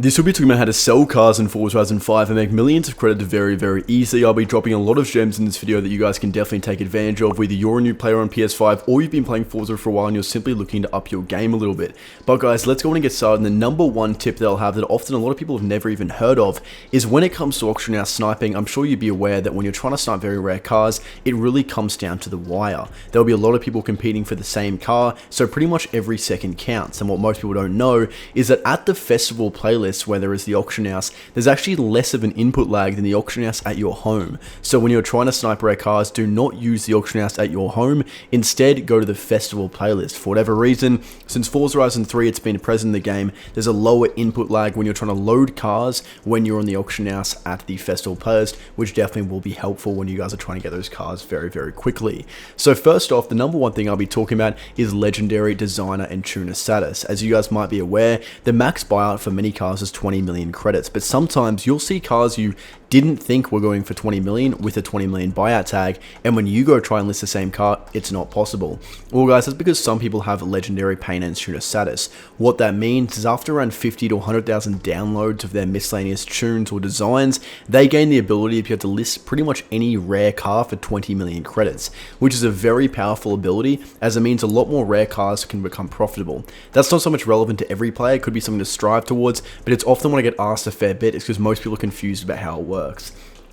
This will be talking about how to sell cars in Forza Horizon 5 and make millions of credits very easily. I'll be dropping a lot of gems in this video that you guys can definitely take advantage of, whether you're a new player on PS5 or you've been playing Forza for a while and you're simply looking to up your game a little bit. But guys, let's go and get started. And the number one tip that I'll have that often a lot of people have never even heard of is when it comes to auction house sniping. I'm sure you'd be aware that when you're trying to snipe very rare cars, it really comes down to the wire. There'll be a lot of people competing for the same car, so pretty much every second counts. And what most people don't know is that at the festival playlist, where there is the auction house, there's actually less of an input lag than the auction house at your home. So when you're trying to snipe rare cars, do not use the auction house at your home. Instead, go to the festival playlist. For whatever reason, since Forza Horizon 3 it's been present in the game, there's a lower input lag when you're trying to load cars when you're on the auction house at the festival playlist, which definitely will be helpful when you guys are trying to get those cars very quickly. So first off, the number one thing I'll be talking about is legendary, designer, and tuner status. As you guys might be aware, the max buyout for many cars is 20 million credits, but sometimes you'll see cars you didn't think were going for 20 million with a 20 million buyout tag, and when you go try and list the same car, it's not possible. Well guys, that's because some people have legendary paint and tuner status. What that means is after around 50 to 100,000 downloads of their miscellaneous tunes or designs, they gain the ability to be able to list pretty much any rare car for 20 million credits, which is a very powerful ability as it means a lot more rare cars can become profitable. That's not so much relevant to every player, it could be something to strive towards, but it's often when I get asked a fair bit, it's because most people are confused about how it works.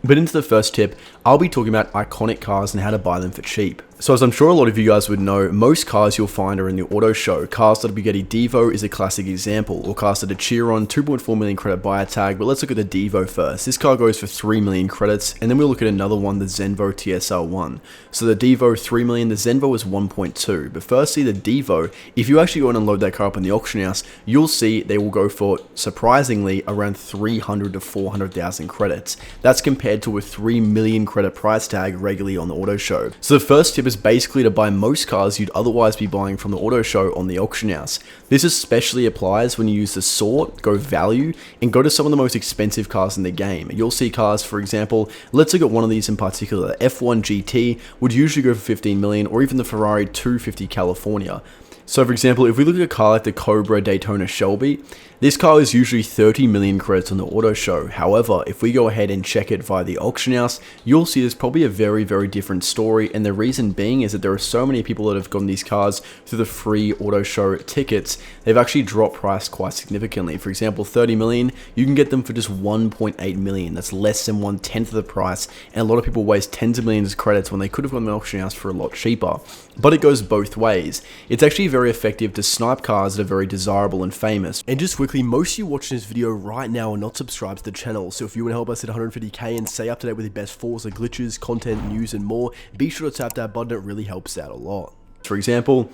But into the first tip, I'll be talking about iconic cars and how to buy them for cheap. So as I'm sure a lot of you guys would know, most cars you'll find are in the auto show. Cars that Bugatti Devo is a classic example, or cars that are Chiron, 2.4 million credit buyer tag, but let's look at the Devo first. This car goes for 3 million credits, and then we'll look at another one, the Zenvo TSR1. So the Devo 3 million, the Zenvo is 1.2. But firstly, the Devo, if you actually go in and load that car up in the auction house, you'll see they will go for, surprisingly, around 300 to 400,000 credits. That's compared to a 3 million credit price tag regularly on the auto show. So the first tip is basically to buy most cars you'd otherwise be buying from the auto show on the auction house. This especially applies when you use the sort, go value, and go to some of the most expensive cars in the game. You'll see cars, for example, let's look at one of these in particular. The F1 GT would usually go for 15 million, or even the Ferrari 250 California. So for example, if we look at a car like the Cobra Daytona Shelby, this car is usually 30 million credits on the auto show. However, if we go ahead and check it via the auction house, you'll see there's probably a very different story, and the reason being is that there are so many people that have gotten these cars through the free auto show tickets, they've actually dropped price quite significantly. For example, 30 million, you can get them for just 1.8 million. That's less than 1/10 of the price, and a lot of people waste tens of millions of credits when they could have gone to the auction house for a lot cheaper. But it goes both ways. It's actually very effective to snipe cars that are very desirable and famous. And just quickly, most of you watching this video right now are not subscribed to the channel, so if you want to help us hit 150k and stay up to date with the best Forza glitches, content, news and more, be sure to tap that button, it really helps out a lot. For example,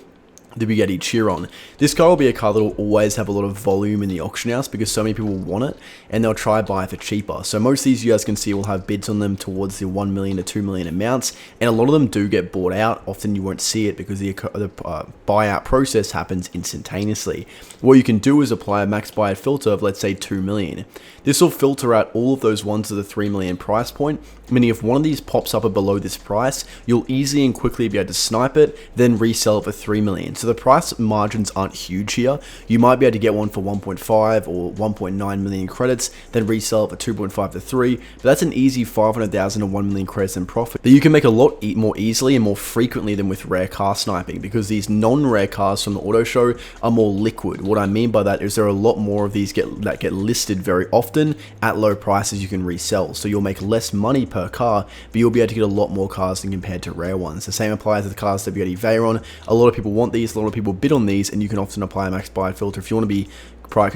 the Bugatti Chiron. This car will be a car that will always have a lot of volume in the auction house because so many people want it and they'll try buy it for cheaper. So most of these you guys can see will have bids on them towards the 1 million to 2 million amounts, and a lot of them do get bought out. Often you won't see it because the buyout process happens instantaneously. What you can do is apply a max buyout filter of, let's say, 2 million. This will filter out all of those ones to the 3 million price point, meaning if one of these pops up below this price, you'll easily and quickly be able to snipe it, then resell it for 3 million. So the price margins aren't huge here. You might be able to get one for 1.5 or 1.9 million credits, then resell it for 2.5 to 3, but that's an easy 500,000 to 1 million credits in profit that you can make a lot more easily and more frequently than with rare car sniping, because these non-rare cars from the auto show are more liquid. What I mean by that is there are a lot more of these that get listed very often at low prices you can resell. So you'll make less money per car, but you'll be able to get a lot more cars than compared to rare ones. The same applies to the cars that Bugatti Veyron. A lot of people want these, a lot of people bid on these, and you can often apply a max buy filter if you want to be.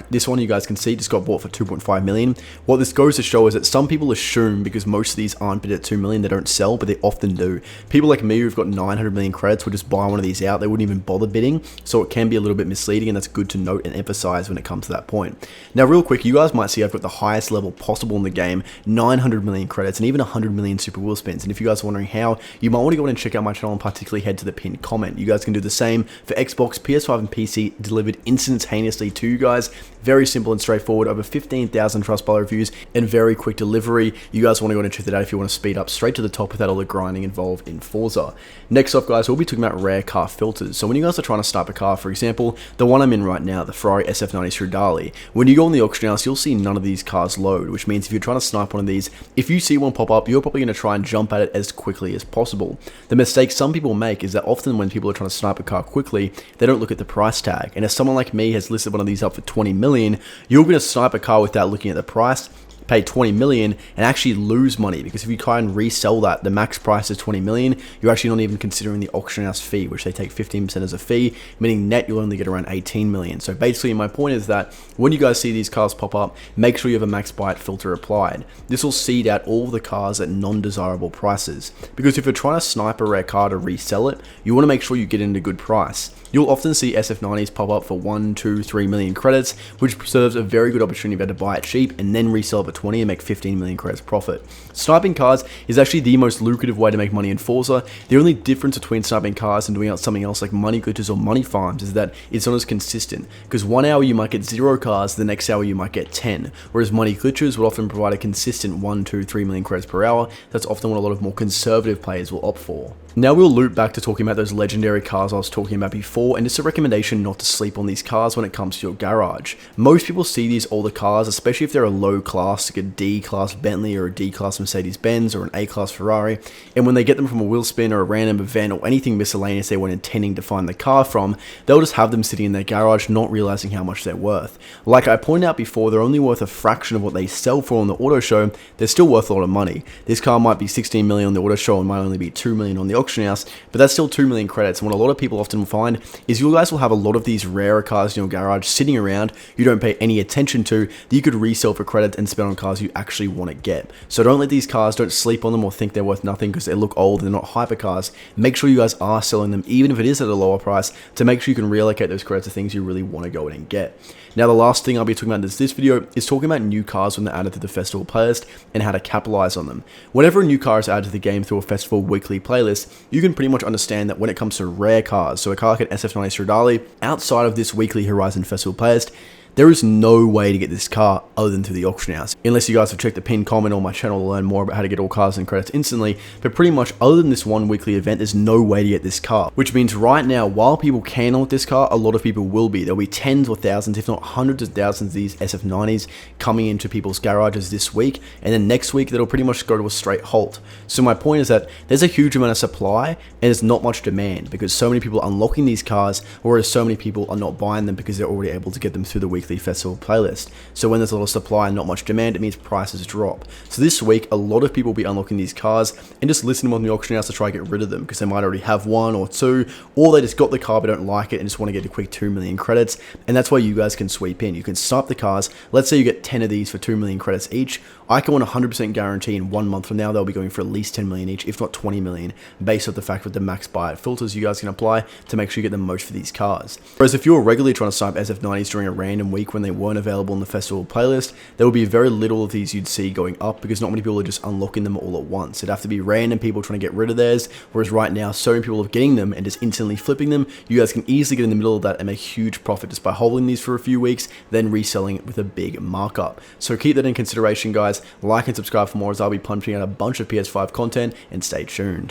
This one you guys can see just got bought for 2.5 million. What this goes to show is that some people assume because most of these aren't bid at 2 million, they don't sell, but they often do. People like me who've got 900 million credits will just buy one of these out. They wouldn't even bother bidding, so it can be a little bit misleading, and that's good to note and emphasize when it comes to that point. Now real quick, you guys might see I've got the highest level possible in the game, 900 million credits and even 100 million super wheel spins. And if you guys are wondering how, you might want to go in and check out my channel and particularly head to the pinned comment. You guys can do the same for Xbox, PS5 and PC, delivered instantaneously to you guys. guys. Very simple and straightforward, over 15,000 Trustpilot reviews and very quick delivery. You guys want to go and check that out if you want to speed up straight to the top without all the grinding involved in Forza. Next up, guys, we'll be talking about rare car filters. So when you guys are trying to snipe a car, for example, the one I'm in right now, the Ferrari SF90 Stradale, when you go on the auction house, you'll see none of these cars load, which means if you're trying to snipe one of these, if you see one pop up, you're probably going to try and jump at it as quickly as possible. The mistake some people make is that often when people are trying to snipe a car quickly, they don't look at the price tag. And if someone like me has listed one of these up for 20 million, you're going to snipe a car without looking at the price, pay 20 million and actually lose money, because if you try and resell that, the max price is 20 million, you're actually not even considering the auction house fee, which they take 15% as a fee, meaning net you'll only get around 18 million. So basically my point is that when you guys see these cars pop up, make sure you have a max buy it filter applied. This will seed out all of the cars at non-desirable prices, because if you're trying to snipe a rare car to resell it, you want to make sure you get in at a good price. You'll often see SF90s pop up for 1, 2, 3 million credits, which serves a very good opportunity to buy it cheap and then resell it for 20 and make 15 million credits profit. Sniping cars is actually the most lucrative way to make money in Forza. The only difference between sniping cars and doing something else like money glitches or money farms is that it's not as consistent, because 1 hour you might get 0 cars, the next hour you might get 10, whereas money glitches will often provide a consistent 1, 2, 3 million credits per hour. That's often what a lot of more conservative players will opt for. Now we'll loop back to talking about those legendary cars I was talking about before, and it's a recommendation not to sleep on these cars when it comes to your garage. Most people see these older cars, especially if they're a low class, like a D-class Bentley or a D-class Mercedes-Benz or an A-class Ferrari, and when they get them from a wheel spin or a random event or anything miscellaneous they weren't intending to find the car from, they'll just have them sitting in their garage not realizing how much they're worth. Like I pointed out before, they're only worth a fraction of what they sell for on the auto show. They're still worth a lot of money. This car might be 16 million on the auto show and might only be 2 million on the auction house, but that's still 2 million credits. And what a lot of people often find is you guys will have a lot of these rarer cars in your garage sitting around you don't pay any attention to, that you could resell for credits and spend on cars you actually want to get. So don't let these cars, don't sleep on them or think they're worth nothing because they look old and they're not hypercars. Make sure you guys are selling them, even if it is at a lower price, to make sure you can reallocate those credits to things you really want to go in and get. Now the last thing I'll be talking about in this video is talking about new cars when they're added to the festival playlist and how to capitalize on them. Whenever a new car is added to the game through a festival weekly playlist, you can pretty much understand that when it comes to rare cars, so a car like an SF90 Stradale, outside of this weekly Horizon Festival playlist, there is no way to get this car other than through the auction house. Unless you guys have checked the pinned comment on my channel to learn more about how to get all cars and credits instantly, but pretty much other than this one weekly event, there's no way to get this car. Which means right now, while people can want this car, a lot of people will be. There'll be tens or thousands, if not hundreds of thousands of these SF90s coming into people's garages this week, and then next week, that'll pretty much go to a straight halt. So my point is that there's a huge amount of supply, and there's not much demand, because so many people are unlocking these cars, whereas so many people are not buying them because they're already able to get them through the weekly festival playlist. So when there's a lot of supply and not much demand, it means prices drop. So this week, a lot of people will be unlocking these cars and just listing them on the auction house to try and get rid of them, because they might already have 1 or 2, or they just got the car but don't like it and just want to get a quick 2 million credits. And that's why you guys can sweep in. You can snipe the cars. Let's say you get 10 of these for 2 million credits each. I can 100% guarantee in 1 month from now, they'll be going for at least 10 million each, if not 20 million, based off the fact with the max buy it filters you guys can apply to make sure you get the most for these cars. Whereas if you're regularly trying to snipe SF90s during a random week when they weren't available in the festival playlist, there will be very little of these you'd see going up, because not many people are just unlocking them all at once. It'd have to be random people trying to get rid of theirs, whereas right now, so many people are getting them and just instantly flipping them. You guys can easily get in the middle of that and make huge profit just by holding these for a few weeks, then reselling it with a big markup. So keep that in consideration, guys. Like and subscribe for more, as I'll be punching out a bunch of PS5 content, and stay tuned.